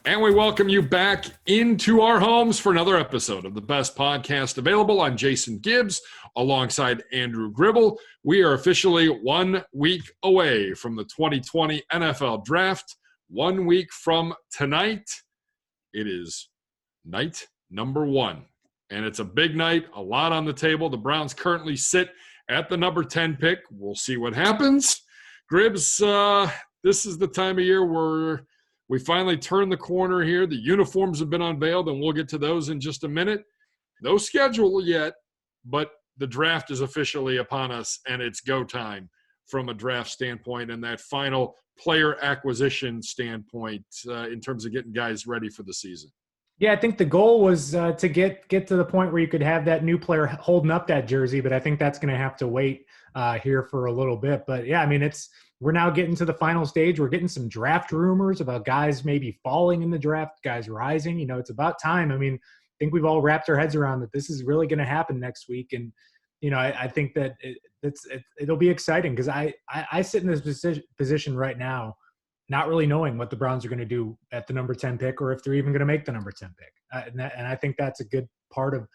And we welcome you back into our homes for another episode of the best podcast available. I'm Jason Gibbs alongside Andrew Gribble. We are officially 1 week away from the 2020 NFL Draft. 1 week from tonight, it is night number one. And it's a big night, a lot on the table. The Browns currently sit at the number 10 pick. We'll see what happens. Gribbs, this is the time of year where we finally turned the corner here. The uniforms have been unveiled, and we'll get to those in just a minute. No schedule yet, but the draft is officially upon us, and it's go time from a draft standpoint and that final player acquisition standpoint in terms of getting guys ready for the season. Yeah, I think the goal was to get to the point where you could have that new player holding up that jersey, but I think that's going to have to wait here for a little bit. But, yeah, I mean, we're now getting to the final stage. We're getting some draft rumors about guys maybe falling in the draft, guys rising. You know, it's about time. I mean, I think we've all wrapped our heads around that this is really going to happen next week. And, you know, I think that it'll be exciting because I sit in this position right now not really knowing what the Browns are going to do at the number 10 pick or if they're even going to make the number 10 pick. And I think that's a good part of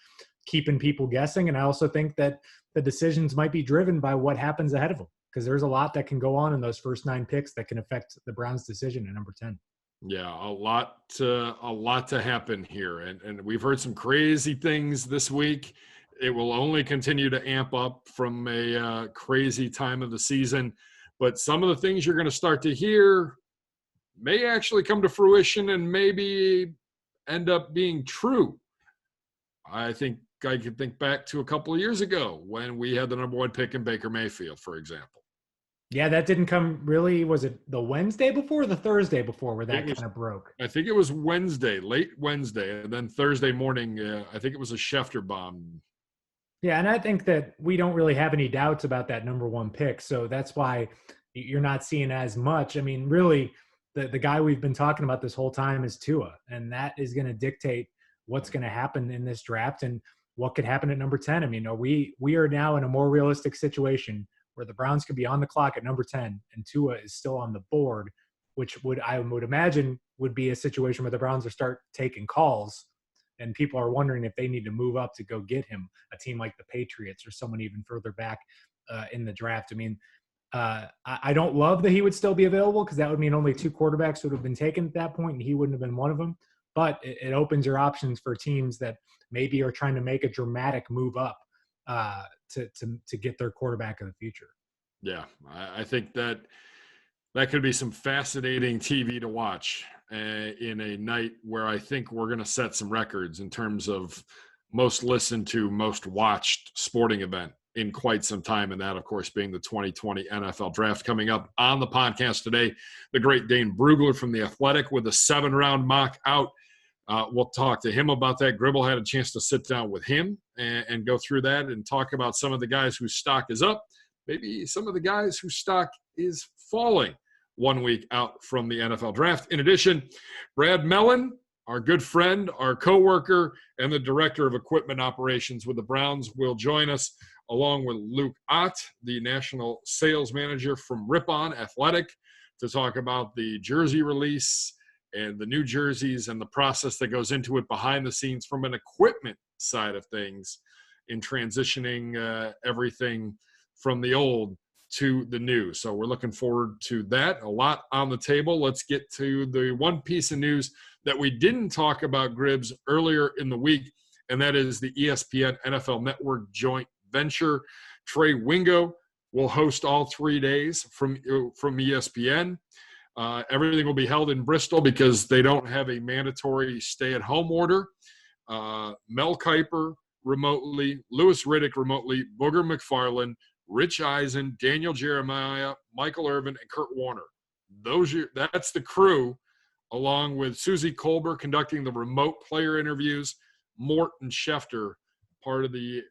keeping people guessing. And I also think that the decisions might be driven by what happens ahead of them, because there's a lot that can go on in those first 9 picks that can affect the Browns' decision at number 10. Yeah, a lot to happen here. And we've heard some crazy things this week. It will only continue to amp up from a crazy time of the season. But some of the things you're going to start to hear may actually come to fruition and maybe end up being true. I think I could think back to a couple of years ago when we had the number 1 pick in Baker Mayfield, for example. Yeah, that didn't come really – was it the Wednesday before or the Thursday before where that kind of broke? I think it was Wednesday, late Wednesday, and then Thursday morning, I think it was a Schefter bomb. Yeah, and I think that we don't really have any doubts about that number 1 pick, so that's why you're not seeing as much. I mean, really, the guy we've been talking about this whole time is Tua, and that is going to dictate what's going to happen in this draft and what could happen at number 10. I mean, we are now in a more realistic situation where the Browns could be on the clock at number 10 and Tua is still on the board, which I would imagine would be a situation where the Browns will start taking calls and people are wondering if they need to move up to go get him, a team like the Patriots or someone even further back in the draft. I mean, I don't love that he would still be available because that would mean only 2 quarterbacks would have been taken at that point and he wouldn't have been one of them. But it opens your options for teams that maybe are trying to make a dramatic move up to get their quarterback of the future. Yeah, I think that could be some fascinating TV to watch in a night where I think we're going to set some records in terms of most listened to, most watched sporting event in quite some time, and that, of course, being the 2020 NFL Draft. Coming up on the podcast today, the great Dane Brugler from The Athletic with a 7-round mock out. We'll talk to him about that. Gribble had a chance to sit down with him and go through that and talk about some of the guys whose stock is up, maybe some of the guys whose stock is falling 1 week out from the NFL Draft. In addition, Brad Melland, our good friend, our coworker, and the director of equipment operations with the Browns, will join us along with Luke Ott, the national sales manager from Rip-On Athletic, to talk about the jersey release and the new jerseys and the process that goes into it behind the scenes from an equipment side of things in transitioning everything from the old to the new. So we're looking forward to that. A lot on the table. Let's get to the one piece of news that we didn't talk about, Gribbs, earlier in the week, and that is the ESPN NFL Network joint venture. Trey Wingo will host all 3 days from ESPN. Everything will be held in Bristol because they don't have a mandatory stay-at-home order. Mel Kiper remotely, Louis Riddick remotely, Booger McFarland, Rich Eisen, Daniel Jeremiah, Michael Irvin, and Kurt Warner. That's the crew, along with Susie Colbert conducting the remote player interviews, Morton Schefter, part of the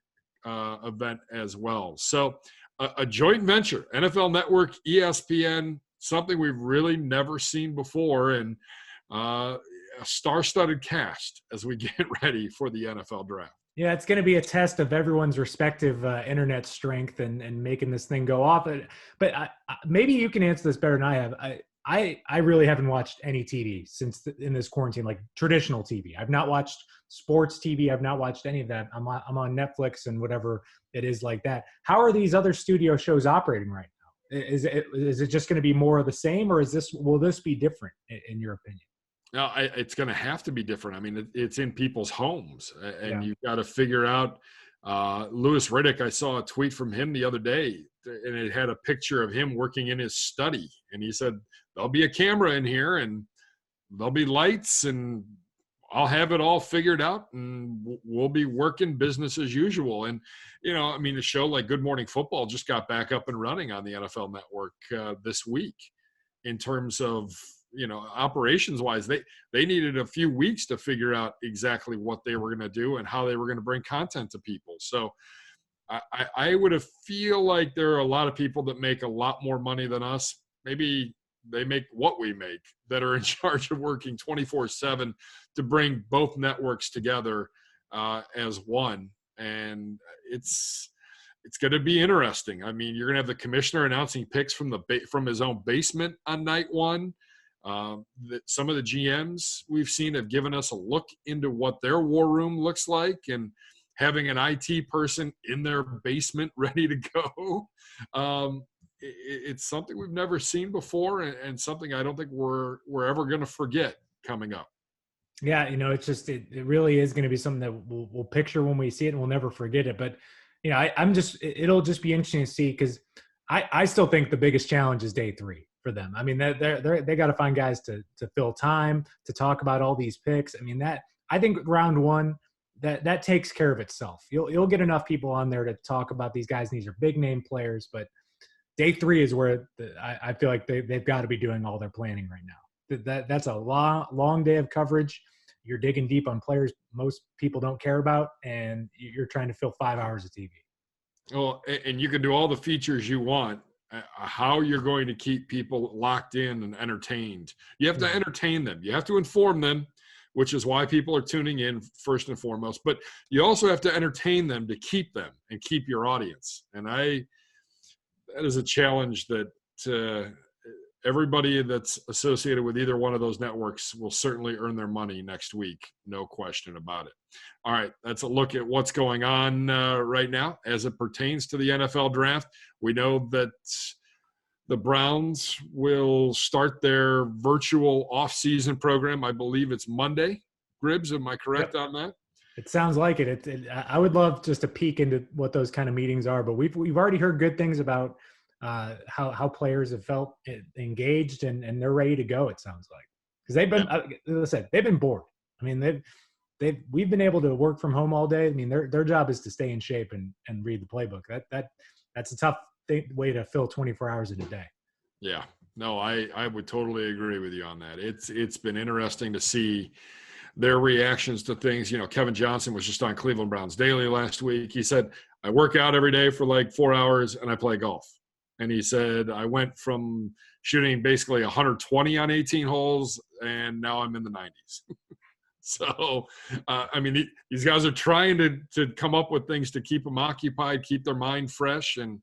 event as well. So a joint venture, NFL Network, ESPN, something we've really never seen before, and a star-studded cast as we get ready for the NFL Draft. Yeah, it's going to be a test of everyone's respective internet strength and making this thing go off. But maybe you can answer this better than I have. I really haven't watched any TV since in this quarantine, like traditional TV. I've not watched sports TV. I've not watched any of that. I'm on Netflix and whatever it is like that. How are these other studio shows operating right now? Is it just going to be more of the same, or will this be different in your opinion? No, it's going to have to be different. I mean, it's in people's homes, and Yeah. you've got to figure out. Louis Riddick, I saw a tweet from him the other day, and it had a picture of him working in his study, and he said, "There'll be a camera in here, and there'll be lights, and I'll have it all figured out, and we'll be working business as usual." And I mean, a show like Good Morning Football just got back up and running on the NFL Network this week. In terms of operations wise, they needed a few weeks to figure out exactly what they were going to do and how they were going to bring content to people. So I would have feel like there are a lot of people that make a lot more money than us. Maybe they make what we make, that are in charge of working 24/7 to bring both networks together as one. And it's going to be interesting. I mean, you're going to have the commissioner announcing picks from his own basement on night one. Some of the GMs we've seen have given us a look into what their war room looks like, and having an IT person in their basement ready to go. It's something we've never seen before, and something I don't think we're ever going to forget coming up. Yeah, it's just it really is going to be something that we'll picture when we see it, and we'll never forget it. But it'll just be interesting to see, because I still think the biggest challenge is day 3 for them. I mean, they got to find guys to fill time to talk about all these picks. I mean, I think round 1 that takes care of itself. You'll get enough people on there to talk about these guys, and these are big name players. But day 3 is where I feel like they've got to be doing all their planning right now. That's a long day of coverage. You're digging deep on players most people don't care about, and you're trying to fill 5 hours of TV. Well, and you can do all the features you want. How you're going to keep people locked in and entertained. You have to entertain them. You have to inform them, which is why people are tuning in first and foremost. But you also have to entertain them to keep them and keep your audience. And that is a challenge that everybody that's associated with either one of those networks will certainly earn their money next week. No question about it. All right, that's a look at what's going on right now as it pertains to the NFL draft. We know that the Browns will start their virtual off-season program. I believe it's Monday. Gribbs, am I correct on that? It sounds like it. I would love just a peek into what those kind of meetings are, but we've already heard good things about how players have felt engaged and they're ready to go. It sounds like, because they've been bored. I mean, we've been able to work from home all day. I mean, their job is to stay in shape and read the playbook. That's a tough way to fill 24 hours in a day. Yeah, no, I would totally agree with you on that. It's been interesting to see their reactions to things. Kevin Johnson was just on Cleveland Browns Daily last week. He said, I work out every day for like 4 hours and I play golf. And he said, I went from shooting basically 120 on 18 holes, and now I'm in the 90s. So, I mean, these guys are trying to come up with things to keep them occupied, keep their mind fresh. And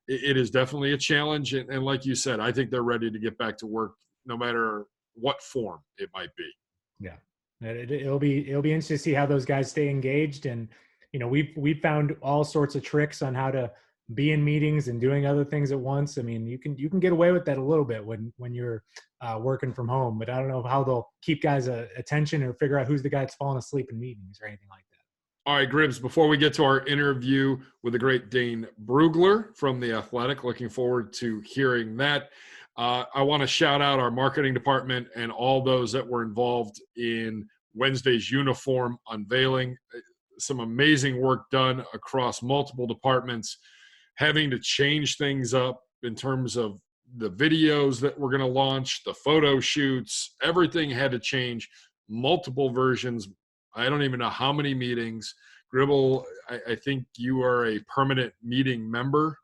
it is definitely a challenge. And like you said, I think they're ready to get back to work, no matter what form it might be. Yeah. It'll be interesting to see how those guys stay engaged. And, we've found all sorts of tricks on how to be in meetings and doing other things at once. I mean, you can get away with that a little bit when you're working from home, but I don't know how they'll keep guys' attention or figure out who's the guy that's falling asleep in meetings or anything like that. All right, Gribbs, before we get to our interview with the great Dane Brugler from The Athletic, looking forward to hearing that. I want to shout out our marketing department and all those that were involved in Wednesday's uniform unveiling. Some amazing work done across multiple departments, having to change things up in terms of the videos that we're going to launch, the photo shoots, everything had to change, multiple versions. I don't even know how many meetings. Gribble, I think you are a permanent meeting member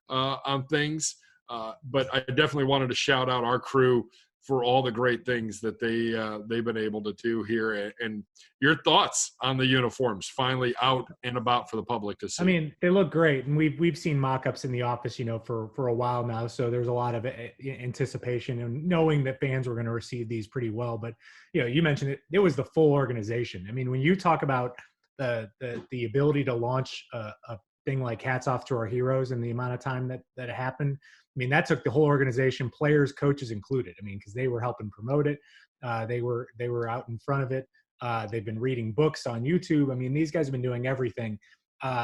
on things. But I definitely wanted to shout out our crew for all the great things that they've been able to do here. And your thoughts on the uniforms finally out and about for the public to see. I mean, they look great, and we've seen mock-ups in the office, for a while now. So there's a lot of anticipation and knowing that fans were going to receive these pretty well. But you mentioned it was the full organization. I mean, when you talk about the ability to launch a thing like Hats Off to Our Heroes and the amount of time that it happened, I mean, that took the whole organization, players, coaches included. I mean, because they were helping promote it, they were out in front of it. They've been reading books on YouTube. I mean, these guys have been doing everything.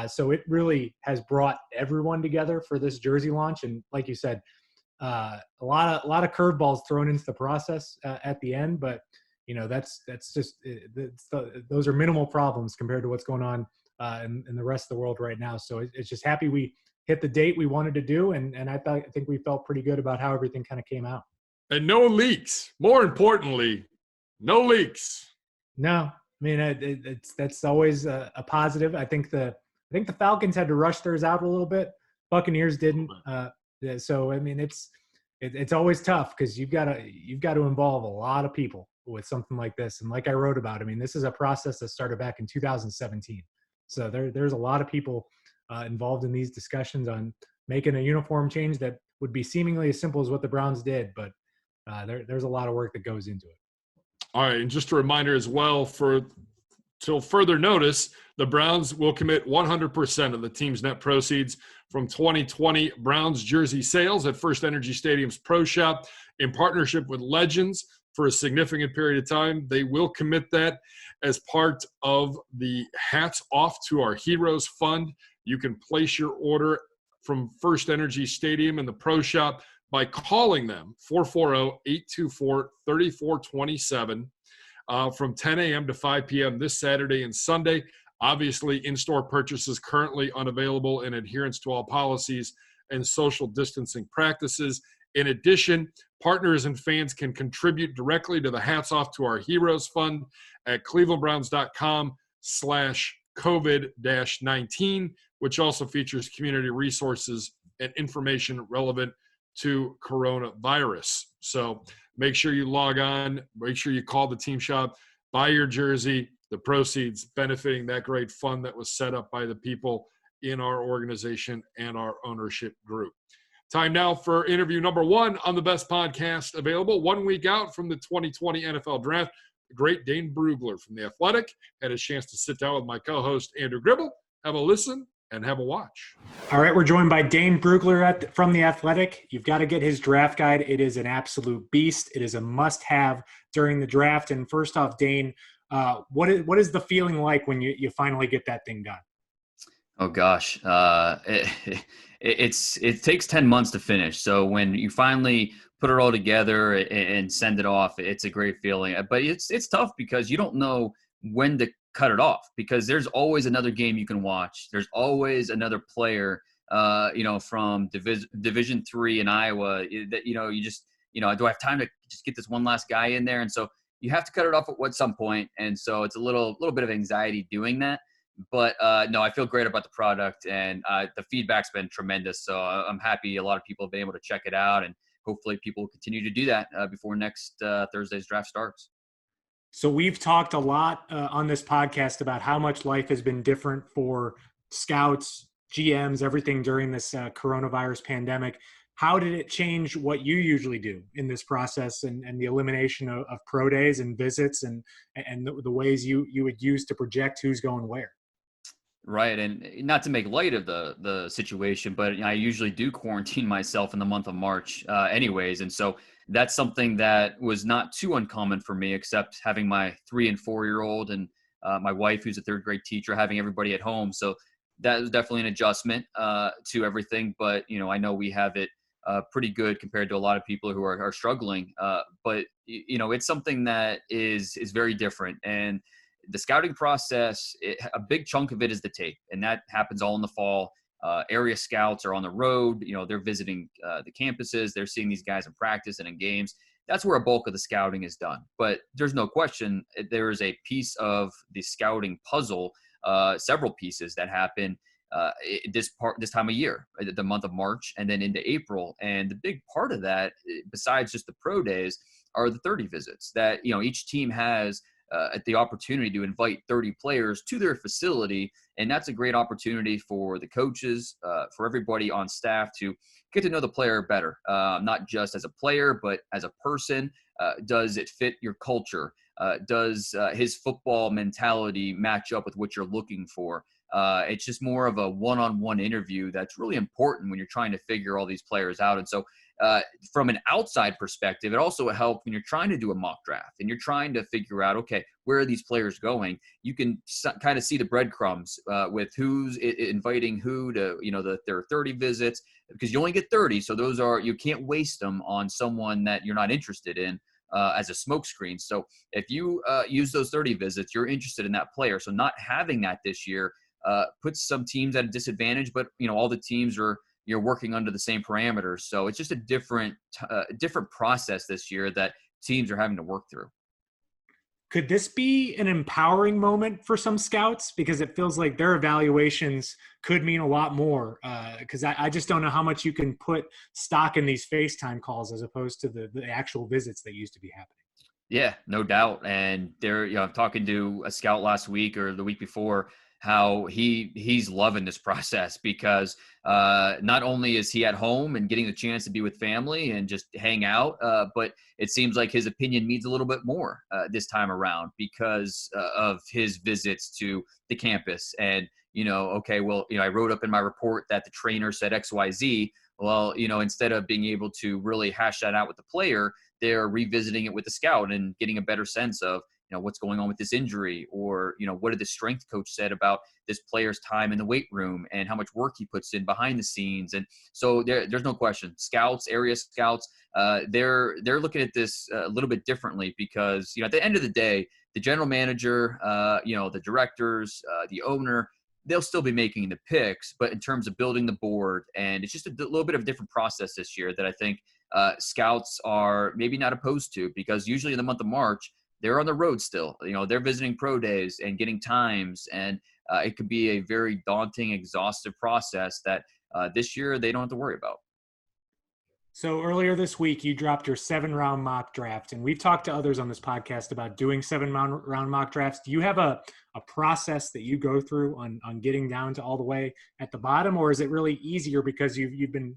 So it really has brought everyone together for this jersey launch. And like you said, a lot of curveballs thrown into the process at the end. But that's just those are minimal problems compared to what's going on in the rest of the world right now. So it's just happy we hit the date we wanted to do, and I think we felt pretty good about how everything kind of came out. And no leaks. More importantly, no leaks. No, I mean that's always a positive. I think the Falcons had to rush theirs out a little bit. Buccaneers didn't. So I mean it's always tough because you've got to involve a lot of people with something like this. And like I wrote about, I mean, this is a process that started back in 2017. So there's a lot of people involved in these discussions on making a uniform change that would be seemingly as simple as what the Browns did, but there's a lot of work that goes into it. All right, and just a reminder as well, till further notice, the Browns will commit 100% of the team's net proceeds from 2020 Browns jersey sales at First Energy Stadium's Pro Shop in partnership with Legends for a significant period of time. They will commit that as part of the Hats Off to Our Heroes Fund. You can place your order from First Energy Stadium in the Pro Shop by calling them 440-824-3427 from 10 a.m. to 5 p.m. this Saturday and Sunday. Obviously, in-store purchases currently unavailable in adherence to all policies and social distancing practices. In addition, partners and fans can contribute directly to the Hats Off to Our Heroes Fund at clevelandbrowns.com/COVID-19, which also features community resources and information relevant to coronavirus. So make sure you log on, make sure you call the team shop, buy your jersey, the proceeds benefiting that great fund that was set up by the people in our organization and our ownership group. Time now for interview number one on the best podcast available 1 week out from the 2020 NFL Draft. The great Dane Brugler from The Athletic had a chance to sit down with my co-host Andrew Gribble, have a listen, and have a watch. All right, we're joined by Dane Brugler from The Athletic. You've got to get his draft guide. It is an absolute beast. It is a must-have during the draft. And first off, Dane, what is the feeling like when you finally get that thing done? Oh gosh, it takes 10 months to finish. So when you finally put it all together and send it off, it's a great feeling. But it's tough because you don't know when to cut it off, because there's always another game you can watch. There's always another player, from Division III in Iowa that you just do I have time to just get this one last guy in there? And so you have to cut it off at some point. And so it's a little bit of anxiety doing that. But no, I feel great about the product, and the feedback's been tremendous. So I'm happy a lot of people have been able to check it out, and hopefully people will continue to do that before next Thursday's draft starts. So we've talked a lot on this podcast about how much life has been different for scouts, GMs, everything during this coronavirus pandemic. How did it change what you usually do in this process and the elimination of pro days and visits and the ways you would use to project who's going where? Right. And not to make light of the situation, but I usually do quarantine myself in the month of March anyways. And so that's something that was not too uncommon for me, except having my 3 and 4 year old and my wife, who's a third grade teacher, having everybody at home. So that was definitely an adjustment to everything. But, I know we have it pretty good compared to a lot of people who are struggling. But, it's something that is very different. And the scouting process, a big chunk of it is the tape, and that happens all in the fall. Area scouts are on the road. They're visiting the campuses. They're seeing these guys in practice and in games. That's where a bulk of the scouting is done. But there's no question there is a piece of the scouting puzzle, several pieces that happen this time of year, the month of March and then into April. And the big part of that, besides just the pro days, are the 30 visits that, each team has the opportunity to invite 30 players to their facility. And that's a great opportunity for the coaches, for everybody on staff to get to know the player better, not just as a player, but as a person. Does it fit your culture? Does his football mentality match up with what you're looking for? It's just more of a one-on-one interview that's really important when you're trying to figure all these players out. And so from an outside perspective, it also helps when you're trying to do a mock draft and you're trying to figure out, okay, where are these players going? You can kind of see the breadcrumbs with who's inviting who to, there are 30 visits, because you only get 30. So you can't waste them on someone that you're not interested in as a smokescreen. So if you use those 30 visits, you're interested in that player. So not having that this year puts some teams at a disadvantage, but all the teams you're working under the same parameters. So it's just a different process this year that teams are having to work through. Could this be an empowering moment for some scouts? Because it feels like their evaluations could mean a lot more. Because I just don't know how much you can put stock in these FaceTime calls as opposed to the actual visits that used to be happening. Yeah, no doubt. And I'm talking to a scout last week or the week before, how he's loving this process because not only is he at home and getting the chance to be with family and just hang out, but it seems like his opinion means a little bit more this time around because of his visits to the campus. And, I wrote up in my report that the trainer said XYZ. Well, instead of being able to really hash that out with the player, they're revisiting it with the scout and getting a better sense of, what's going on with this injury, or, what did the strength coach said about this player's time in the weight room and how much work he puts in behind the scenes. And so there's no question, scouts, area scouts, they're looking at this a little bit differently because, at the end of the day, the general manager, the directors, the owner, they'll still be making the picks, but in terms of building the board, and it's just a little bit of a different process this year that I think scouts are maybe not opposed to, because usually in the month of March, they're on the road still. They're visiting pro days and getting times, and it could be a very daunting, exhaustive process that this year they don't have to worry about. So earlier this week, you dropped your 7-round mock draft, and we've talked to others on this podcast about doing 7-round mock drafts. Do you have a process that you go through on getting down to all the way at the bottom, or is it really easier because you've been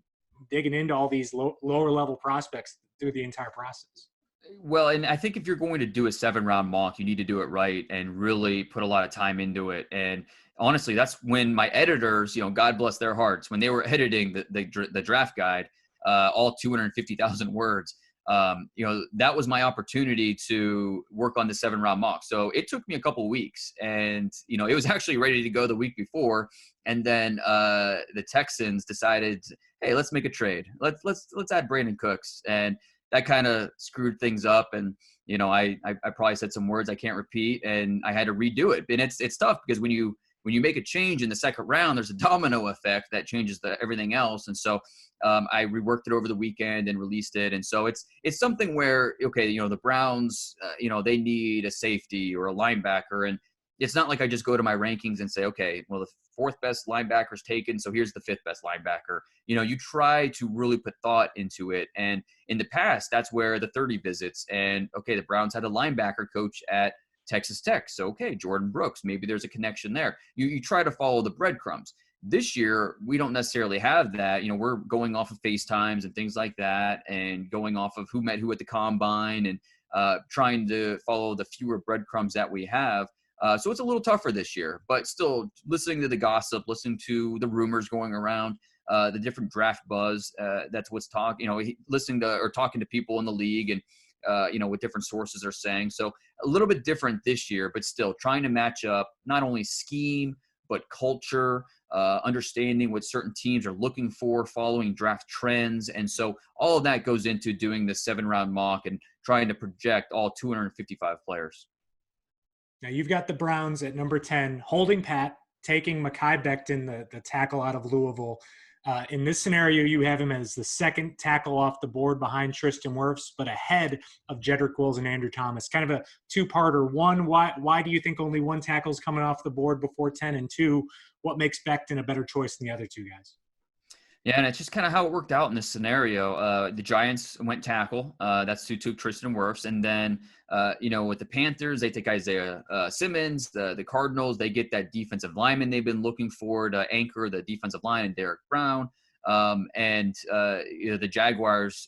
digging into all these lower level prospects through the entire process? Well, and I think if you're going to do a 7-round mock, you need to do it right and really put a lot of time into it. And honestly, that's when my editors, God bless their hearts, when they were editing the draft guide, all 250,000 words, that was my opportunity to work on the 7-round mock. So it took me a couple of weeks, and it was actually ready to go the week before. And then the Texans decided, hey, let's make a trade. Let's add Brandon Cooks, and that kind of screwed things up. And I probably said some words I can't repeat, and I had to redo it. And it's tough because when you make a change in the second round, there's a domino effect that changes everything else. And so I reworked it over the weekend and released it. And so it's something where, okay, the Browns, they need a safety or a linebacker. And it's not like I just go to my rankings and say, okay, well, the 4th best linebacker is taken, so here's the 5th best linebacker. You try to really put thought into it. And in the past, that's where the 30 visits. And, okay, the Browns had a linebacker coach at Texas Tech. So, okay, Jordan Brooks, maybe there's a connection there. You try to follow the breadcrumbs. This year, we don't necessarily have that. We're going off of FaceTimes and things like that, and going off of who met who at the combine, and trying to follow the fewer breadcrumbs that we have. So it's a little tougher this year, but still listening to the gossip, listening to the rumors going around, the different draft buzz, that's what's talking, listening to or talking to people in the league, and what different sources are saying. So a little bit different this year, but still trying to match up not only scheme, but culture, understanding what certain teams are looking for, following draft trends. And so all of that goes into doing the 7-round mock and trying to project all 255 players. Now you've got the Browns at number 10, holding pat, taking Mekhi Becton, the tackle out of Louisville. In this scenario, you have him as the 2nd tackle off the board behind Tristan Wirfs, but ahead of Jedrick Wills and Andrew Thomas. Kind of a two-parter. One, why do you think only 1 tackle is coming off the board before 10? And 2, what makes Becton a better choice than the other 2 guys? Yeah, and it's just kind of how it worked out in this scenario. The Giants went tackle. That's who took Tristan Wirfs. And then, with the Panthers, they take Isaiah Simmons. The Cardinals, they get that defensive lineman they've been looking for to anchor the defensive line, and Derek Brown. The Jaguars,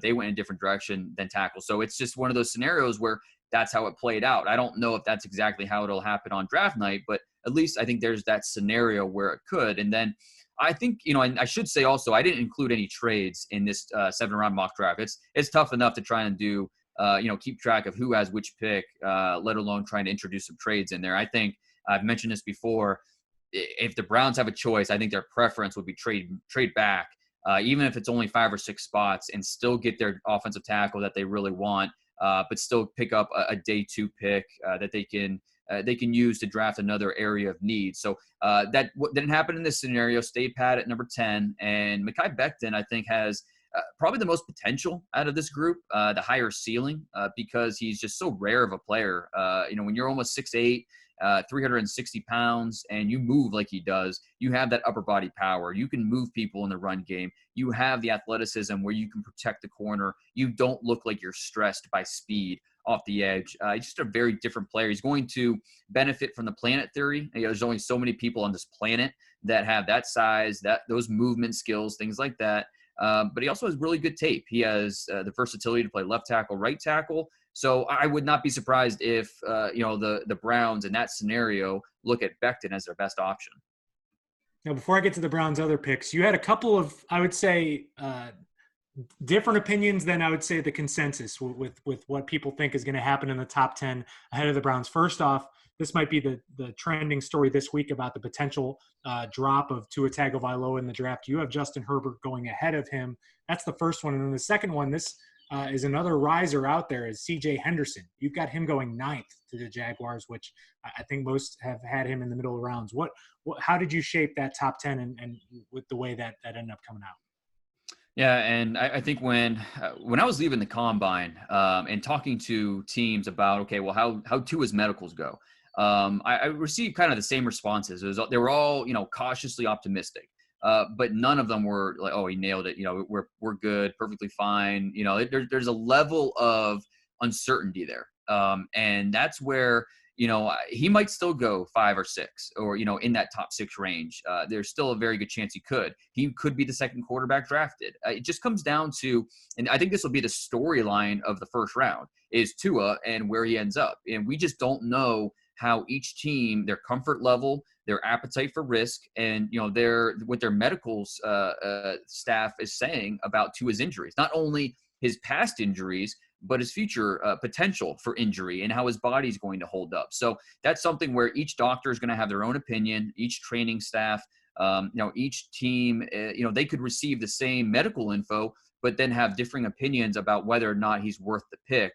they went in a different direction than tackle. So it's just one of those scenarios where that's how it played out. I don't know if that's exactly how it'll happen on draft night, but at least I think there's that scenario where it could. And then I think, and I should say also, I didn't include any trades in this 7-round mock draft. It's tough enough to try and do, keep track of who has which pick, let alone trying to introduce some trades in there. I think I've mentioned this before. If the Browns have a choice, I think their preference would be trade back, even if it's only 5 or 6 spots, and still get their offensive tackle that they really want, but still pick up a day 2 pick that they can use to draft another area of need. So that didn't happen in this scenario. Stayed pat at number 10, and Mekhi Becton, I think, has probably the most potential out of this group, the higher ceiling, because he's just so rare of a player. When you're almost 6'8", 360 pounds, and you move like he does, you have that upper body power. You can move people in the run game. You have the athleticism where you can protect the corner. You don't look like you're stressed by speed off the edge. He's just a very different player. He's going to benefit from the planet theory. There's only so many people on this planet that have that size, those movement skills, things like that. But he also has really good tape. He has the versatility to play left tackle, right tackle. So I would not be surprised if, the Browns in that scenario look at Becton as their best option. Now, before I get to the Browns' other picks, you had a couple of, I would say, different opinions than I would say the consensus with what people think is going to happen in the top 10 ahead of the Browns. First off, this might be the trending story this week about the potential drop of Tua Tagovailoa in the draft. You have Justin Herbert going ahead of him. That's the first one. And then the second one, this is another riser out there, is C.J. Henderson. You've got him going 9th to the Jaguars, which I think most have had him in the middle of rounds. How did you shape that top 10 and with the way that ended up coming out? Yeah, and I think when I was leaving the combine and talking to teams about, okay, well, how Tua's medicals go, I received kind of the same responses. They were all, cautiously optimistic, but none of them were like, oh, he nailed it. We're good, perfectly fine. There's a level of uncertainty there, and that's where he might still go 5 or 6, or in that top 6 range. There's still a very good chance he could. He could be the second quarterback drafted. It just comes down to, and I think this will be the storyline of the first round, is Tua and where he ends up. And we just don't know how each team, their comfort level, their appetite for risk, and what their medical staff is saying about Tua's injuries. Not only his past injuries, but his future potential for injury and how his body's going to hold up. So that's something where each doctor is going to have their own opinion, each training staff, each team, they could receive the same medical info, but then have differing opinions about whether or not he's worth the pick,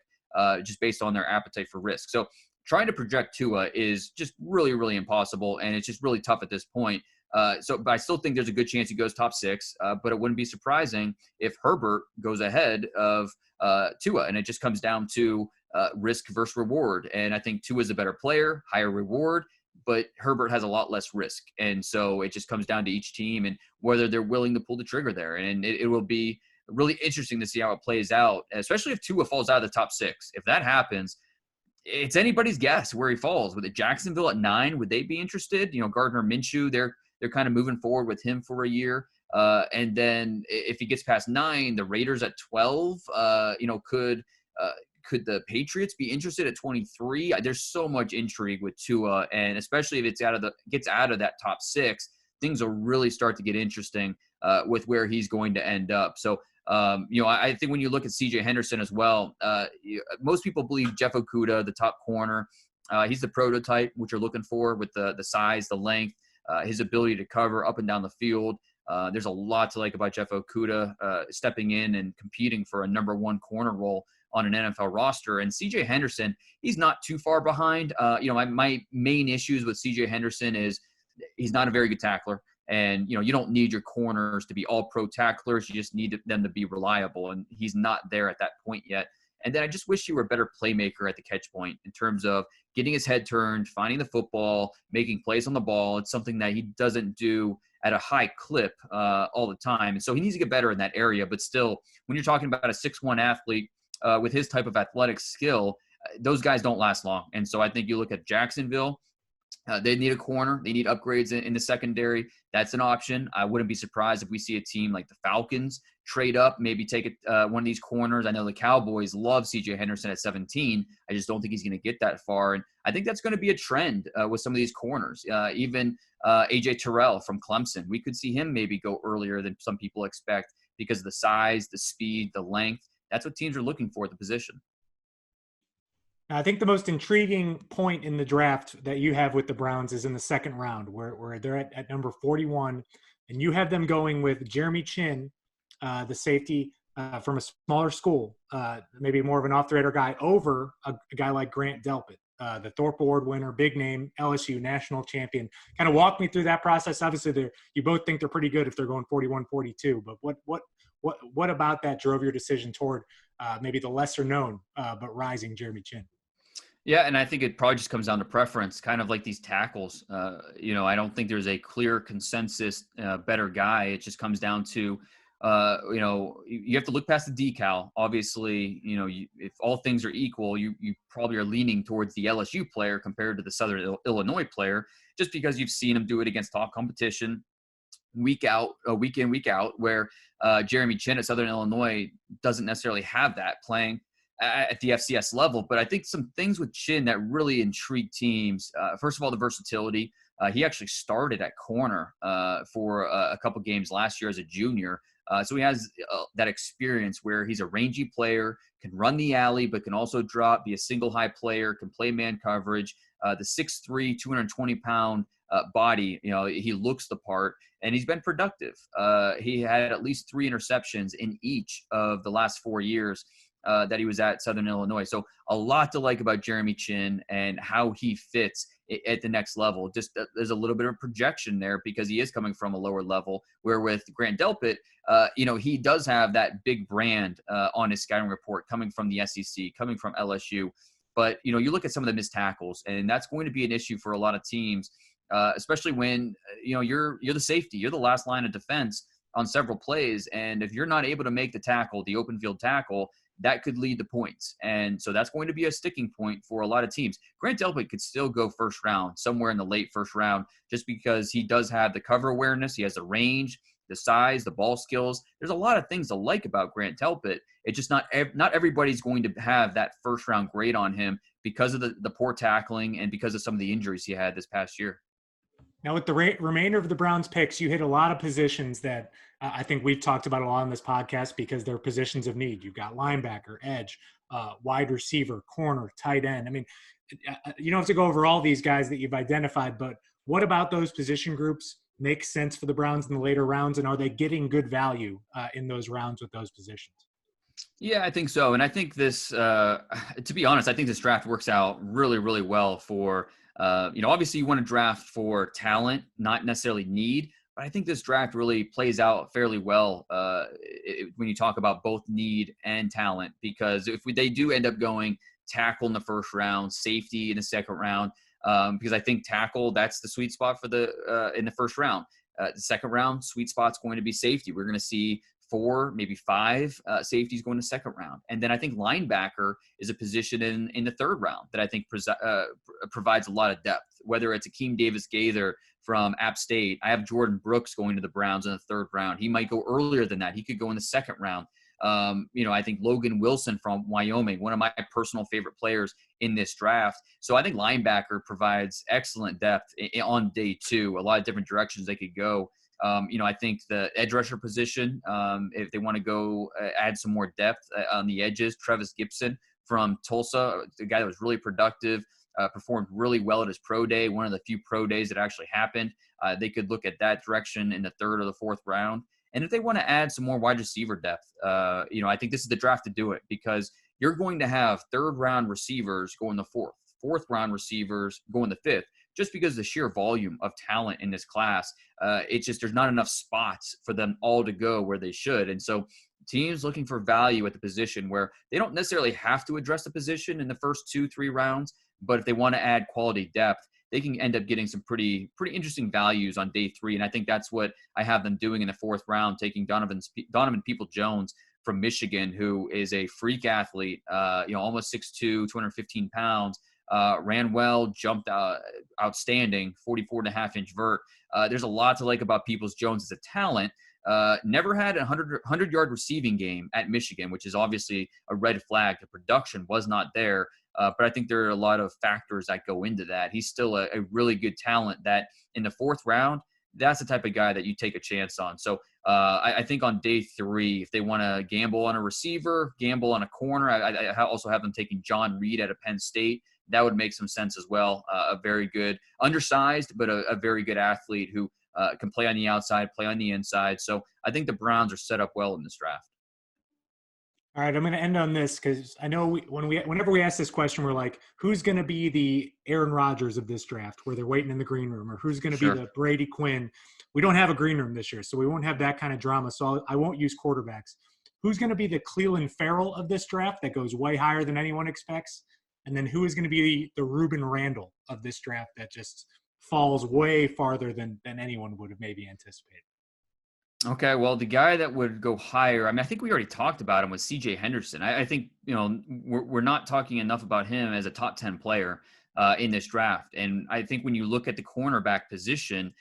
just based on their appetite for risk. So trying to project Tua is just really, really impossible, and it's just really tough at this point. But I still think there's a good chance he goes top 6, but it wouldn't be surprising if Herbert goes ahead of Tua, and it just comes down to risk versus reward. And I think Tua is a better player, higher reward, but Herbert has a lot less risk. And so it just comes down to each team and whether they're willing to pull the trigger there. And it will be really interesting to see how it plays out, especially if Tua falls out of the top 6. If that happens, it's anybody's guess where he falls. With it Jacksonville at 9, would they be interested? Gardner Minshew, they're kind of moving forward with him for a year. And then if he gets past 9, the Raiders at 12, could the Patriots be interested at 23? There's so much intrigue with Tua, and especially if it's gets out of that top 6, things will really start to get interesting with where he's going to end up. So, I think when you look at C.J. Henderson as well, most people believe Jeff Okudah, the top corner, he's the prototype, which you're looking for with the size, the length, his ability to cover up and down the field. There's a lot to like about Jeff Okudah stepping in and competing for a number 1 corner role on an NFL roster. And C.J. Henderson, he's not too far behind. My main issues with C.J. Henderson is he's not a very good tackler. And, you don't need your corners to be all pro tacklers. You just need them to be reliable. And he's not there at that point yet. And then I just wish he were a better playmaker at the catch point in terms of getting his head turned, finding the football, making plays on the ball. It's something that he doesn't do at a high clip all the time. And so he needs to get better in that area. But still, when you're talking about a 6'1" athlete with his type of athletic skill, those guys don't last long. And so I think you look at Jacksonville, they need a corner. They need upgrades in the secondary. That's an option. I wouldn't be surprised if we see a team like the Falcons trade up, maybe take one of these corners. I know the Cowboys love C.J. Henderson at 17. I just don't think he's going to get that far. And I think that's going to be a trend with some of these corners. Even A.J. Terrell from Clemson, we could see him maybe go earlier than some people expect because of the size, the speed, the length. That's what teams are looking for at the position. I think the most intriguing point in the draft that you have with the Browns is in the second round, where they're at number 41, and you have them going with Jeremy Chin, the safety from a smaller school, maybe more of an off-the-radar guy, over a guy like Grant Delpit, the Thorpe Award winner, big name, LSU national champion. Kind of walk me through that process. Obviously, you both think they're pretty good if they're going 41, 42, but what about that drove your decision toward maybe the lesser known but rising Jeremy Chin? Yeah, and I think it probably just comes down to preference, kind of like these tackles. I don't think there's a clear consensus better guy. It just comes down to, you have to look past the decal. Obviously, if all things are equal, you probably are leaning towards the LSU player compared to the Southern Illinois player, just because you've seen him do it against top competition week in, week out, where Jeremy Chin at Southern Illinois doesn't necessarily have that playing at the FCS level. But I think some things with Chin that really intrigue teams, first of all, the versatility. He actually started at corner for a couple games last year as a junior. So he has that experience where he's a rangy player, can run the alley, but can also drop, be a single high player, can play man coverage. The 6'3", 220-pound body, he looks the part, and he's been productive. He had at least 3 interceptions in each of the last 4 years that he was at Southern Illinois. So a lot to like about Jeremy Chin and how he fits at the next level. Just there's a little bit of projection there because he is coming from a lower level, where with Grant Delpit, he does have that big brand on his scouting report coming from the SEC, coming from LSU. But, you look at some of the missed tackles, and that's going to be an issue for a lot of teams, especially when, you're the safety, you're the last line of defense on several plays. And if you're not able to make the tackle, the open field tackle, that could lead to points. And so that's going to be a sticking point for a lot of teams. Grant Delpit could still go first round, somewhere in the late first round, just because he does have the cover awareness. He has the range, the size, the ball skills. There's a lot of things to like about Grant Delpit. It's just not everybody's going to have that first round grade on him because of the poor tackling and because of some of the injuries he had this past year. Now, with the remainder of the Browns picks, you hit a lot of positions that I think we've talked about a lot on this podcast because they're positions of need. You've got linebacker, edge, wide receiver, corner, tight end. I mean, you don't have to go over all these guys that you've identified, but what about those position groups make sense for the Browns in the later rounds, and are they getting good value in those rounds with those positions? Yeah, I think so. And I think this, to be honest, I think this draft works out really, really well for obviously you want to draft for talent, not necessarily need, but I think this draft really plays out fairly well when you talk about both need and talent, because if they do end up going tackle in the first round, safety in the second round, because I think tackle, that's the sweet spot for in the first round. The second round, sweet spot's going to be safety. We're going to see 4, maybe 5 safeties going to second round. And then I think linebacker is a position in the third round that I think provides a lot of depth, whether it's Akeem Davis-Gaither from App State. I have Jordan Brooks going to the Browns in the third round. He might go earlier than that. He could go in the second round. I think Logan Wilson from Wyoming, one of my personal favorite players in this draft. So I think linebacker provides excellent depth on day 2, a lot of different directions they could go. I think the edge rusher position, if they want to go add some more depth on the edges, Trevis Gibson from Tulsa, the guy that was really productive, performed really well at his pro day, one of the few pro days that actually happened. They could look at that direction in the third or the fourth round. And if they want to add some more wide receiver depth, I think this is the draft to do it, because you're going to have third round receivers go in the fourth round receivers go in the fifth, just because of the sheer volume of talent in this class. It's just there's not enough spots for them all to go where they should. And so teams looking for value at the position where they don't necessarily have to address the position in the first 2-3 rounds, but if they want to add quality depth, they can end up getting some pretty interesting values on day 3. And I think that's what I have them doing in the 4th round, taking Donovan Peoples-Jones from Michigan, who is a freak athlete, almost 6'2", 215 pounds, ran well, jumped outstanding, 44.5-inch vert. There's a lot to like about Peoples-Jones as a talent. Never had a 100-yard receiving game at Michigan, which is obviously a red flag. The production was not there, but I think there are a lot of factors that go into that. He's still a really good talent that in the 4th round, that's the type of guy that you take a chance on. So I think on day 3, if they want to gamble on a receiver, gamble on a corner, I also have them taking John Reed at Penn State. That would make some sense as well. A very good, undersized, but a very good athlete who can play on the outside, play on the inside. So I think the Browns are set up well in this draft. All right, I'm going to end on this because I know whenever we ask this question, we're like, who's going to be the Aaron Rodgers of this draft where they're waiting in the green room, or who's going to be the Brady Quinn? We don't have a green room this year, so we won't have that kind of drama. So I won't use quarterbacks. Who's going to be the Cleveland Farrell of this draft that goes way higher than anyone expects? And then who is going to be the Reuben Randall of this draft that just falls way farther than anyone would have maybe anticipated? Okay, well, the guy that would go higher, I think we already talked about him, was C.J. Henderson. I think, we're not talking enough about him as a top 10 player in this draft. And I think when you look at the cornerback position,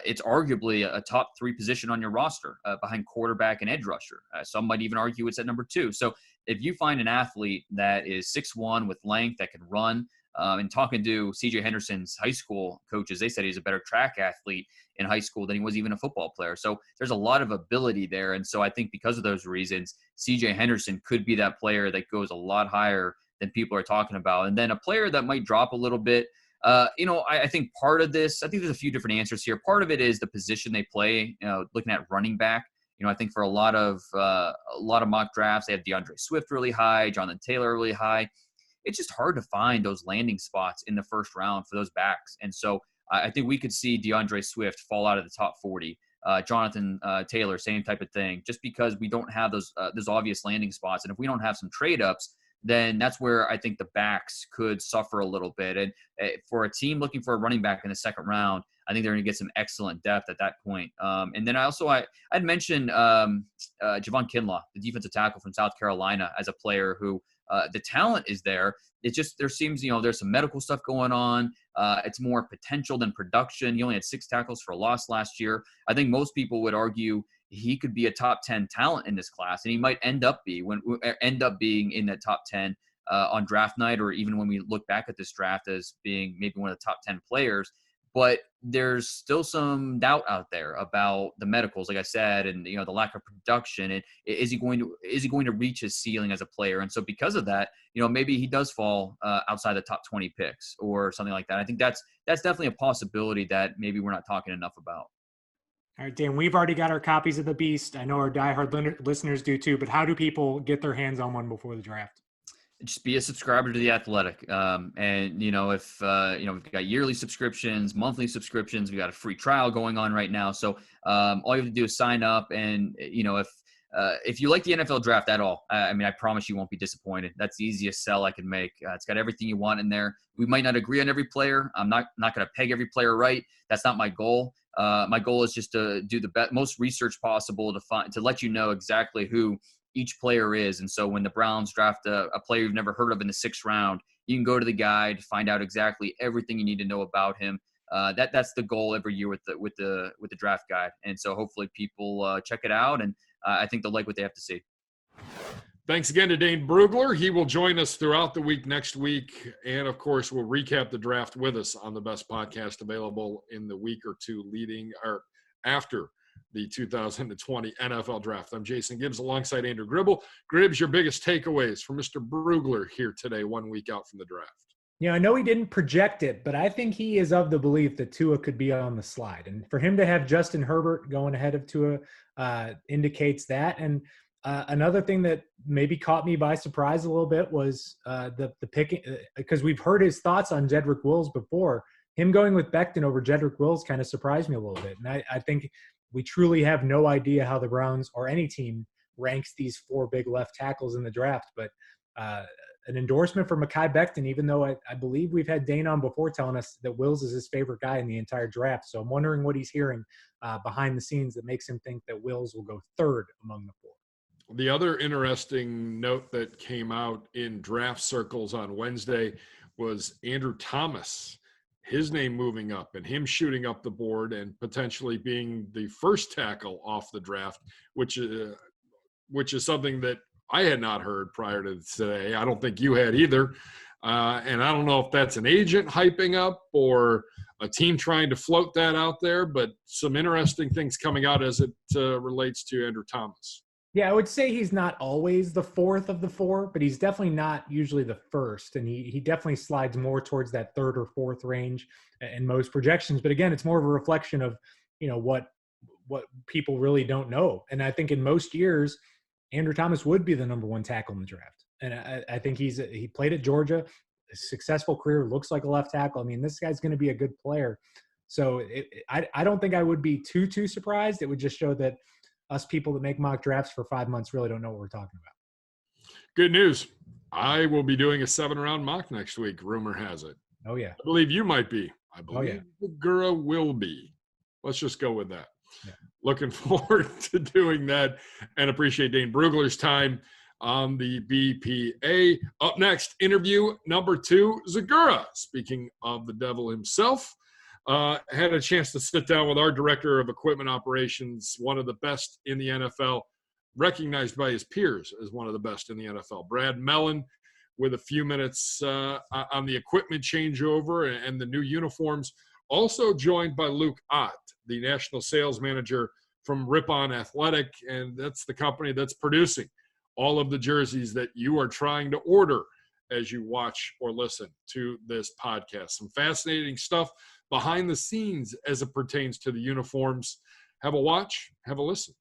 it's arguably a top 3 position on your roster behind quarterback and edge rusher. Some might even argue it's at number 2. So if you find an athlete that is 6'1" with length that can run, and talking to C.J. Henderson's high school coaches, they said he's a better track athlete in high school than he was even a football player. So there's a lot of ability there. And so I think because of those reasons, C.J. Henderson could be that player that goes a lot higher than people are talking about. And then a player that might drop a little bit, I think part of this, I think there's a few different answers here. Part of it is the position they play, looking at running back. I think for a lot of mock drafts, they have DeAndre Swift really high, Jonathan Taylor really high. It's just hard to find those landing spots in the 1st round for those backs. And so I think we could see DeAndre Swift fall out of the top 40. Jonathan Taylor, same type of thing, just because we don't have those obvious landing spots. And if we don't have some trade-ups, then that's where I think the backs could suffer a little bit. And for a team looking for a running back in the 2nd round, I think they're going to get some excellent depth at that point. And then I'd mentioned Javon Kinlaw, the defensive tackle from South Carolina, as a player who the talent is there. It's just there seems, there's some medical stuff going on. It's more potential than production. He only had 6 tackles for loss last year. I think most people would argue he could be a top 10 talent in this class, and he might end up being in that top 10 on draft night, or even when we look back at this draft as being maybe one of the top 10 players. But there's still some doubt out there about the medicals, like I said, and the lack of production. And is he going to reach his ceiling as a player? And so because of that, maybe he does fall outside the top 20 picks or something like that. I think that's definitely a possibility that maybe we're not talking enough about. All right, Dan, we've already got our copies of The Beast. I know our diehard listeners do too, but how do people get their hands on one before the draft? Just be a subscriber to The Athletic. And, if we've got yearly subscriptions, monthly subscriptions, we got a free trial going on right now. So all you have to do is sign up. And, if you like the NFL draft at all, I promise you won't be disappointed. That's the easiest sell I can make. It's got everything you want in there. We might not agree on every player. I'm not going to peg every player right. That's not my goal. My goal is just to do the most research possible to let you know exactly who each player is. And so when the Browns draft a player you've never heard of in the 6th round, you can go to the guide, find out exactly everything you need to know about him. That's the goal every year with the draft guide. And so hopefully people check it out, and I think they'll like what they have to see. Thanks again to Dane Brugler. He will join us throughout the week next week. And, of course, we'll recap the draft with us on the best podcast available in the week or two leading or after the 2020 NFL Draft. I'm Jason Gibbs alongside Andrew Gribble. Gribbs, your biggest takeaways from Mr. Brugler here today, 1 week out from the draft. I know he didn't project it, but I think he is of the belief that Tua could be on the slide. And for him to have Justin Herbert going ahead of Tua indicates that. And another thing that maybe caught me by surprise a little bit was the picking, because we've heard his thoughts on Jedrick Wills before. Him going with Becton over Jedrick Wills kind of surprised me a little bit. And I think we truly have no idea how the Browns or any team ranks these 4 big left tackles in the draft. But an endorsement for Mekhi Becton, even though I believe we've had Dane on before telling us that Wills is his favorite guy in the entire draft. So I'm wondering what he's hearing behind the scenes that makes him think that Wills will go third among the four. The other interesting note that came out in draft circles on Wednesday was Andrew Thomas, his name moving up and him shooting up the board and potentially being the first tackle off the draft, which is something that I had not heard prior to today. I don't think you had either. And I don't know if that's an agent hyping up or a team trying to float that out there, but some interesting things coming out as it relates to Andrew Thomas. Yeah, I would say he's not always the fourth of the four, but he's definitely not usually the first. And he definitely slides more towards that third or fourth range in most projections. But again, it's more of a reflection of, what people really don't know. And I think in most years, Andrew Thomas would be the number one tackle in the draft. And I think he played at Georgia, a successful career, looks like a left tackle. I mean, this guy's going to be a good player. So I don't think I would be too surprised. It would just show that us people that make mock drafts for 5 months really don't know what we're talking about. Good news. I will be doing a 7-round mock next week. Rumor has it. Oh, yeah. I believe you might be. I believe Gura will be. Let's just go with that. Yeah. Looking forward to doing that and appreciate Dane Brugler's time on the BPA. Up next, interview number 2, Zagura. Speaking of the devil himself, had a chance to sit down with our director of equipment operations, one of the best in the NFL, recognized by his peers as one of the best in the NFL, Brad Melland, with a few minutes on the equipment changeover and the new uniforms. Also joined by Luke Ott, the national sales manager from Ripon Athletic, and that's the company that's producing all of the jerseys that you are trying to order as you watch or listen to this podcast. Some fascinating stuff behind the scenes as it pertains to the uniforms. Have a watch, have a listen.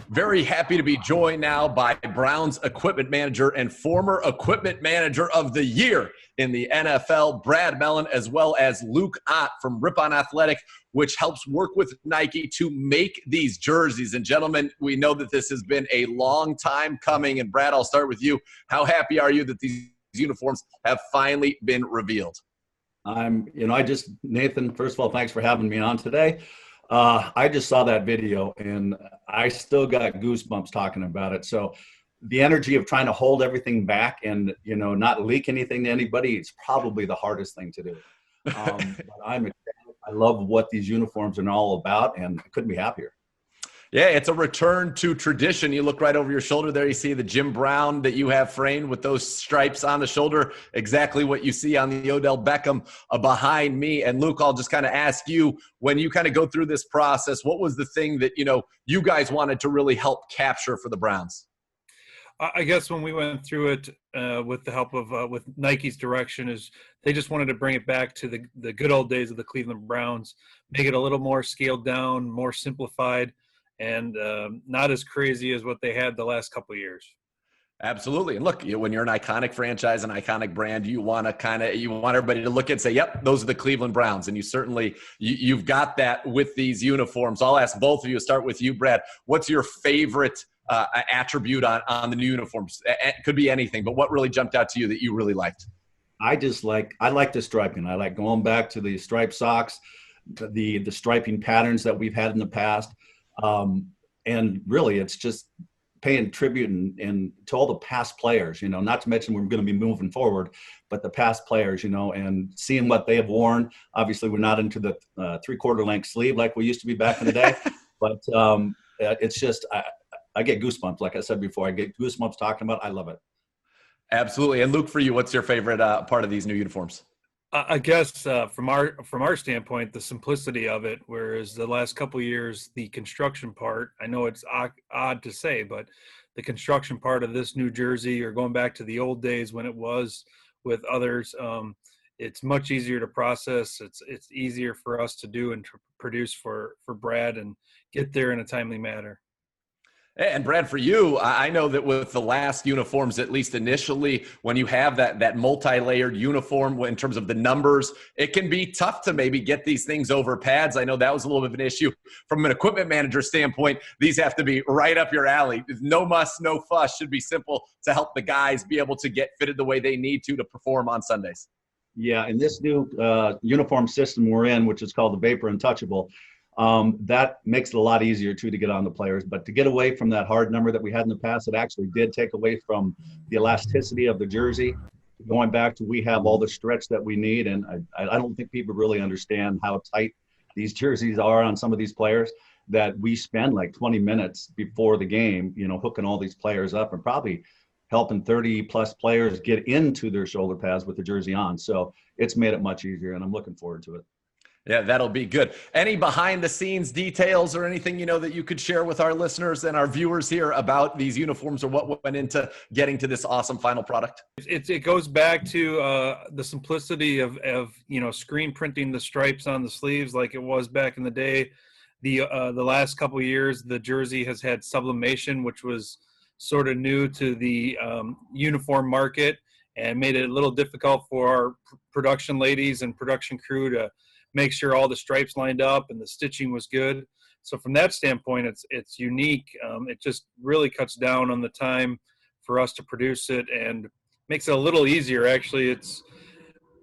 Very happy to be joined now by Browns equipment manager and former equipment manager of the year in the NFL, Brad Melland, as well as Luke Ott from Ripon Athletic, which helps work with Nike to make these jerseys. And gentlemen, we know that this has been a long time coming. And Brad, I'll start with you. How happy are you that these uniforms have finally been revealed? Nathan, first of all, thanks for having me on today. I just saw that video and I still got goosebumps talking about it. So the energy of trying to hold everything back and, not leak anything to anybody, it's probably the hardest thing to do. But I love what these uniforms are all about and I couldn't be happier. Yeah, it's a return to tradition. You look right over your shoulder there, you see the Jim Brown that you have framed with those stripes on the shoulder, exactly what you see on the Odell Beckham behind me. And Luke, I'll just kind of ask you, when you kind of go through this process, what was the thing that, you guys wanted to really help capture for the Browns? I guess when we went through it with the help of with Nike's direction, is they just wanted to bring it back to the good old days of the Cleveland Browns, make it a little more scaled down, more simplified, and not as crazy as what they had the last couple of years. Absolutely. And look, when you're an iconic franchise, an iconic brand, you want everybody to look and say, yep, those are the Cleveland Browns. And you certainly, you've got that with these uniforms. I'll ask both of you, start with you, Brad. What's your favorite attribute on the new uniforms? It could be anything, but what really jumped out to you that you really liked? I like the striping. I like going back to the striped socks, the striping patterns that we've had in the past. And really it's just paying tribute and to all the past players, not to mention we're going to be moving forward, but the past players, and seeing what they have worn. Obviously we're not into the 3/4 length sleeve like we used to be back in the day, but it's just, I get goosebumps. Like I said before, I get goosebumps talking about it. I love it. Absolutely. And Luke, for you, what's your favorite part of these new uniforms? I guess from our standpoint, the simplicity of it, whereas the last couple of years, the construction part, I know it's odd to say, but the construction part of this New Jersey, or going back to the old days when it was with others, it's much easier to process. It's easier for us to do and to produce for Brad and get there in a timely manner. And Brad, for you, I know that with the last uniforms, at least initially, when you have that multi-layered uniform in terms of the numbers, it can be tough to maybe get these things over pads. I know that was a little bit of an issue. From an equipment manager standpoint, these have to be right up your alley. No muss, no fuss. Should be simple to help the guys be able to get fitted the way they need to perform on Sundays. Yeah, in this new uniform system we're in, which is called the Vapor Untouchable, that makes it a lot easier too to get on the players. But to get away from that hard number that we had in the past, it actually did take away from the elasticity of the jersey. Going back to, we have all the stretch that we need, and I don't think people really understand how tight these jerseys are on some of these players, that we spend like 20 minutes before the game, hooking all these players up and probably helping 30 plus players get into their shoulder pads with the jersey on. So it's made it much easier, and I'm looking forward to it. Yeah, that'll be good. Any behind the scenes details or anything, that you could share with our listeners and our viewers here about these uniforms, or what went into getting to this awesome final product? It goes back to the simplicity of screen printing the stripes on the sleeves like it was back in the day. The last couple of years, the jersey has had sublimation, which was sort of new to the uniform market, and made it a little difficult for our production ladies and production crew to make sure all the stripes lined up and the stitching was good. So from that standpoint, it's unique. It just really cuts down on the time for us to produce it and makes it a little easier. Actually,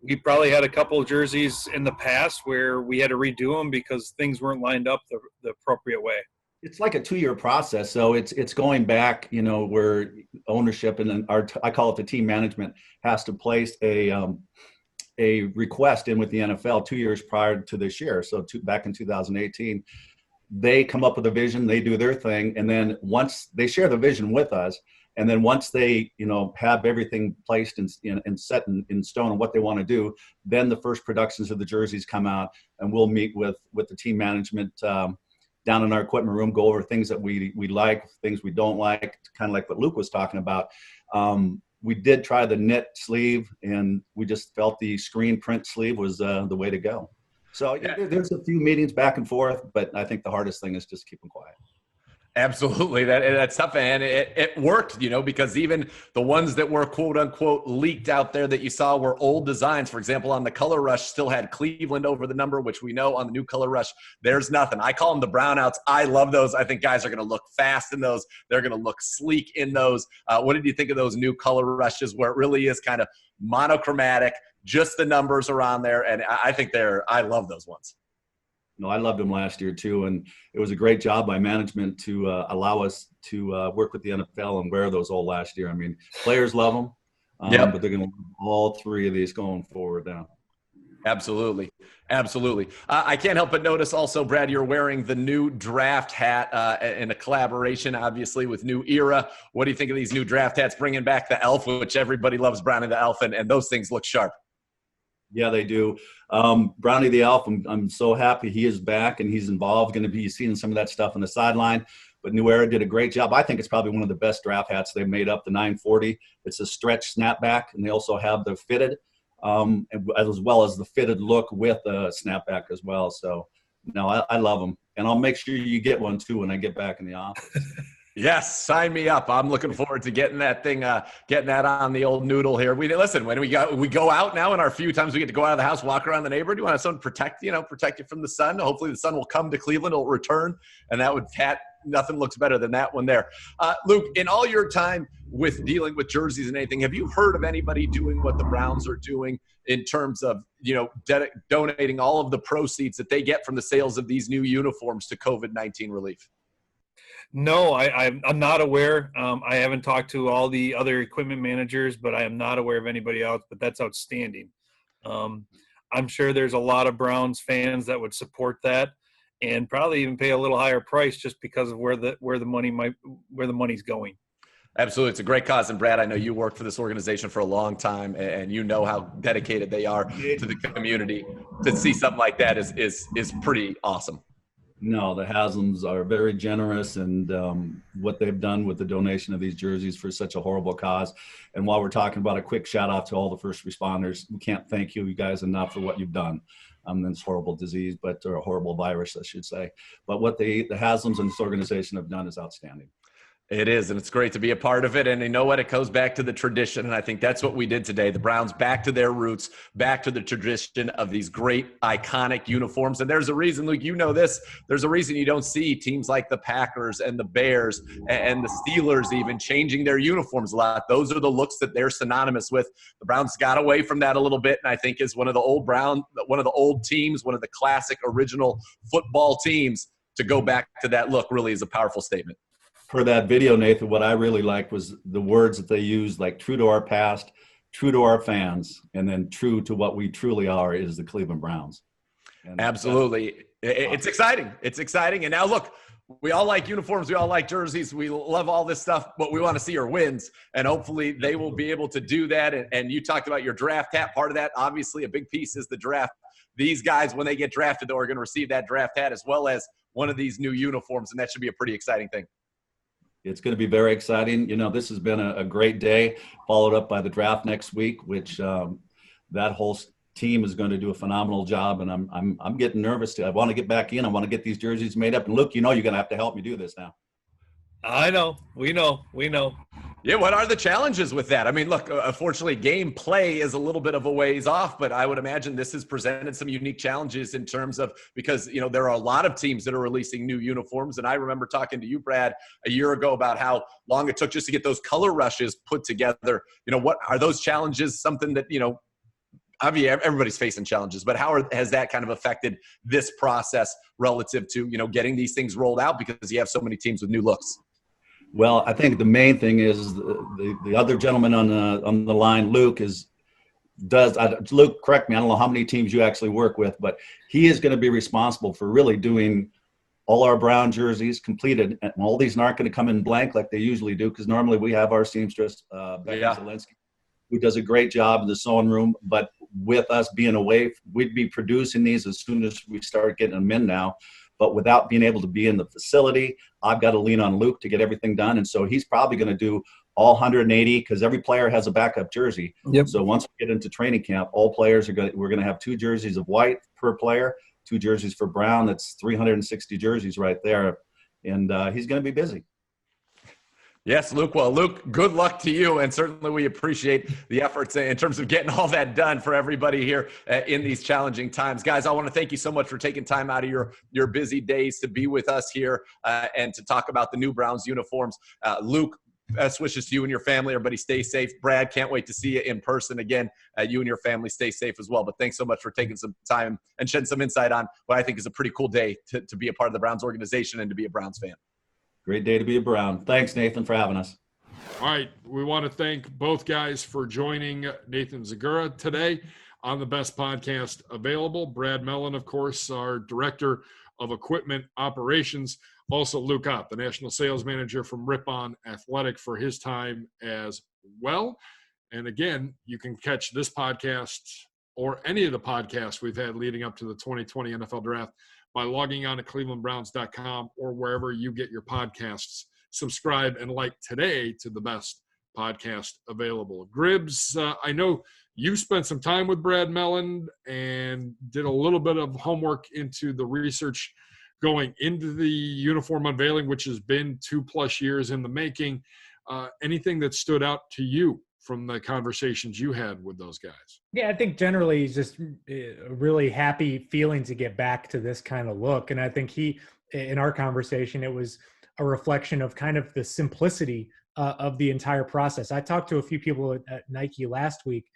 we probably had a couple of jerseys in the past where we had to redo them because things weren't lined up the appropriate way. It's like a 2-year process. So it's going back, where ownership and I call it the team management, has to place a request in with the NFL 2 years prior to this year. So back in 2018, they come up with a vision, they do their thing. And then once they share the vision with us, and then once they, have everything placed and set in stone on what they want to do, then the first productions of the jerseys come out, and we'll meet with the team management down in our equipment room, go over things that we like, things we don't like, kind of like what Luke was talking about. We did try the knit sleeve, and we just felt the screen print sleeve was the way to go. So there's a few meetings back and forth, but I think the hardest thing is just keep them quiet. Absolutely. That's tough. And it worked, because even the ones that were quote unquote leaked out there that you saw were old designs. For example, on the Color Rush still had Cleveland over the number, which we know on the new Color Rush, there's nothing. I call them the brownouts. I love those. I think guys are going to look fast in those. They're going to look sleek in those. What did you think of those new Color Rushes where it really is kind of monochromatic, just the numbers are on there? And I think I love those ones. No, I loved them last year too, and it was a great job by management to allow us to work with the NFL and wear those all last year. I mean, players love them, but they're going to love all 3 of these going forward now. Absolutely. I can't help but notice also, Brad, you're wearing the new draft hat in a collaboration, obviously, with New Era. What do you think of these new draft hats, bringing back the elf, which everybody loves, Brownie the elf, and those things look sharp? Yeah, they do. Brownie the Elf, I'm so happy he is back and he's involved. Going to be seeing some of that stuff on the sideline. But New Era did a great job. I think it's probably one of the best draft hats they've made up, the 940. It's a stretch snapback, and they also have the fitted, as well as the fitted look with a snapback as well. So, no, I love them. And I'll make sure you get one, too, when I get back in the office. Yes, sign me up. I'm looking forward to getting that thing, getting that on the old noodle here. Listen, when we go out now, in our few times we get to go out of the house, walk around the neighborhood. You want to have someone protect you from the sun. Hopefully the sun will come to Cleveland, it'll return, and that would nothing looks better than that one there. Luke, in all your time with dealing with jerseys and anything, have you heard of anybody doing what the Browns are doing in terms of donating all of the proceeds that they get from the sales of these new uniforms to COVID-19 relief? No, I'm not aware. I haven't talked to all the other equipment managers, but I am not aware of anybody else. But that's outstanding. I'm sure there's a lot of Browns fans that would support that, and probably even pay a little higher price just because of where the money's going. Absolutely. It's a great cause. And Brad, I know you worked for this organization for a long time, and you know how dedicated they are to the community. To see something like that is pretty awesome. No, the Haslam's are very generous, and what they've done with the donation of these jerseys for such a horrible cause. And while we're talking about, a quick shout out to all the first responders. We can't thank you guys enough for what you've done. This horrible disease, or a horrible virus, I should say. But what the Haslam's and this organization have done is outstanding. It is, and it's great to be a part of it. And you know what? It goes back to the tradition, and I think that's what we did today. The Browns back to their roots, back to the tradition of these great, iconic uniforms. And there's a reason, Luke, you know this, there's a reason you don't see teams like the Packers and the Bears and the Steelers even changing their uniforms a lot. Those are the looks that they're synonymous with. The Browns got away from that a little bit, and I think is one of the old teams, one of the classic original football teams, to go back to that look really is a powerful statement. For that video, Nathan, what I really liked was the words that they used, like true to our past, true to our fans, and then true to what we truly are is the Cleveland Browns. And absolutely. It's exciting. It's exciting. And now look, we all like uniforms. We all like jerseys. We love all this stuff. What we want to see are wins. And hopefully they will be able to do that. And you talked about your draft hat. Part of that, obviously, a big piece is the draft. These guys, when they get drafted, though, are going to receive that draft hat as well as one of these new uniforms. And that should be a pretty exciting thing. It's going to be very exciting. You know, this has been a great day, followed up by the draft next week, which that whole team is going to do a phenomenal job. And I'm getting nervous. I want to get back in. I want to get these jerseys made up. And Luke, you know, you're going to have to help me do this now. I know. We know. Yeah, what are the challenges with that? I mean, look, unfortunately, game play is a little bit of a ways off, but I would imagine this has presented some unique challenges in terms of, because, you know, there are a lot of teams that are releasing new uniforms. And I remember talking to you, Brad, a year ago about how long it took just to get those color rushes put together. You know, what are those challenges? Something that, you know, obviously everybody's facing challenges, but how has that kind of affected this process relative to, you know, getting these things rolled out because you have so many teams with new looks? Well, I think the main thing is the other gentleman on the line, Luke, Luke, correct me, I don't know how many teams you actually work with, but he is going to be responsible for really doing all our brown jerseys completed, and all these aren't going to come in blank like they usually do, because normally we have our seamstress, Becky Zielinski, who does a great job in the sewing room. But with us being away, we'd be producing these as soon as we start getting them in now. But without being able to be in the facility, I've got to lean on Luke to get everything done. And so he's probably going to do all 180, because every player has a backup jersey. Yep. So once we get into training camp, all players we're going to have 2 jerseys of white per player, 2 jerseys for brown. That's 360 jerseys right there. And he's going to be busy. Yes, Luke. Well, Luke, good luck to you. And certainly we appreciate the efforts in terms of getting all that done for everybody here in these challenging times. Guys, I want to thank you so much for taking time out of your busy days to be with us here and to talk about the new Browns uniforms. Luke, best wishes to you and your family. Everybody stay safe. Brad, can't wait to see you in person again. You and your family stay safe as well. But thanks so much for taking some time and shedding some insight on what I think is a pretty cool day to be a part of the Browns organization and to be a Browns fan. Great day to be a Brown. Thanks, Nathan, for having us. All right. We want to thank both guys for joining Nathan Zagura today on the best podcast available. Brad Melland, of course, our director of equipment operations. Also, Luke Ott, the national sales manager from Ripon Athletic, for his time as well. And again, you can catch this podcast or any of the podcasts we've had leading up to the 2020 NFL Draft by logging on to clevelandbrowns.com or wherever you get your podcasts. Subscribe and like today to the best podcast available. Gribbs, I know you spent some time with Brad Melland and did a little bit of homework into the research going into the uniform unveiling, which has been 2+ years in the making. Anything that stood out to you from the conversations you had with those guys? Yeah, I think generally he's just a really happy feeling to get back to this kind of look. And I think in our conversation, it was a reflection of kind of the simplicity of the entire process. I talked to a few people at Nike last week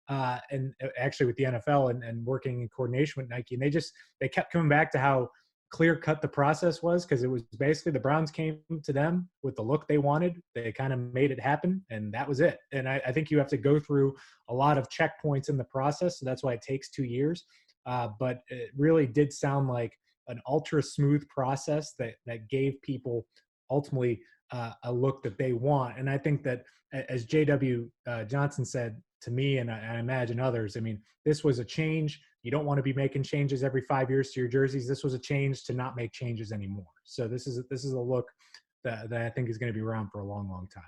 and actually with the NFL and working in coordination with Nike. And they kept coming back to how clear cut the process was, because it was basically the Browns came to them with the look they wanted. They kind of made it happen, and that was it. And I think you have to go through a lot of checkpoints in the process. So that's why it takes 2 years. But it really did sound like an ultra smooth process that gave people ultimately a look that they want. And I think that, as J.W. Johnson said to me, and I imagine others, I mean, this was a change. You don't want to be making changes every 5 years to your jerseys. This was a change to not make changes anymore. So this is a look that I think is going to be around for a long, long time.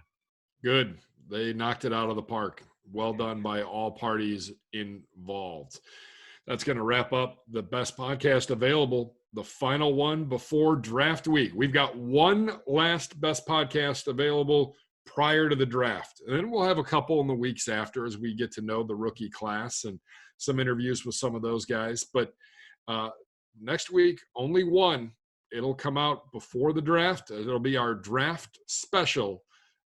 Good. They knocked it out of the park. Well done by all parties involved. That's going to wrap up the best podcast available the final one before draft week. We've got one last best podcast available prior to the draft. And then we'll have a couple in the weeks after as we get to know the rookie class and some interviews with some of those guys. But next week, only one. It'll come out before the draft. It'll be our draft special,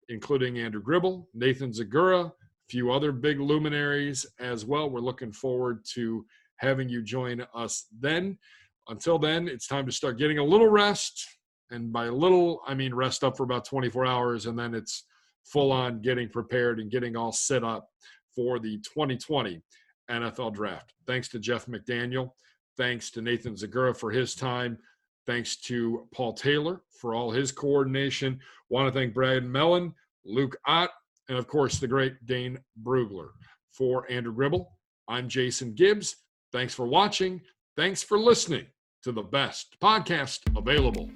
including Andrew Gribble, Nathan Zagura, a few other big luminaries as well. We're looking forward to having you join us then. Until then, it's time to start getting a little rest. And by little, I mean rest up for about 24 hours, and then it's full on getting prepared and getting all set up for the 2020 NFL Draft. Thanks to Jeff McDaniel. Thanks to Nathan Zagura for his time. Thanks to Paul Taylor for all his coordination. Want to thank Brad Melland, Luke Ott, and of course the great Dane Brugler. For Andrew Gribble, I'm Jason Gibbs. Thanks for watching. Thanks for listening to the best podcast available.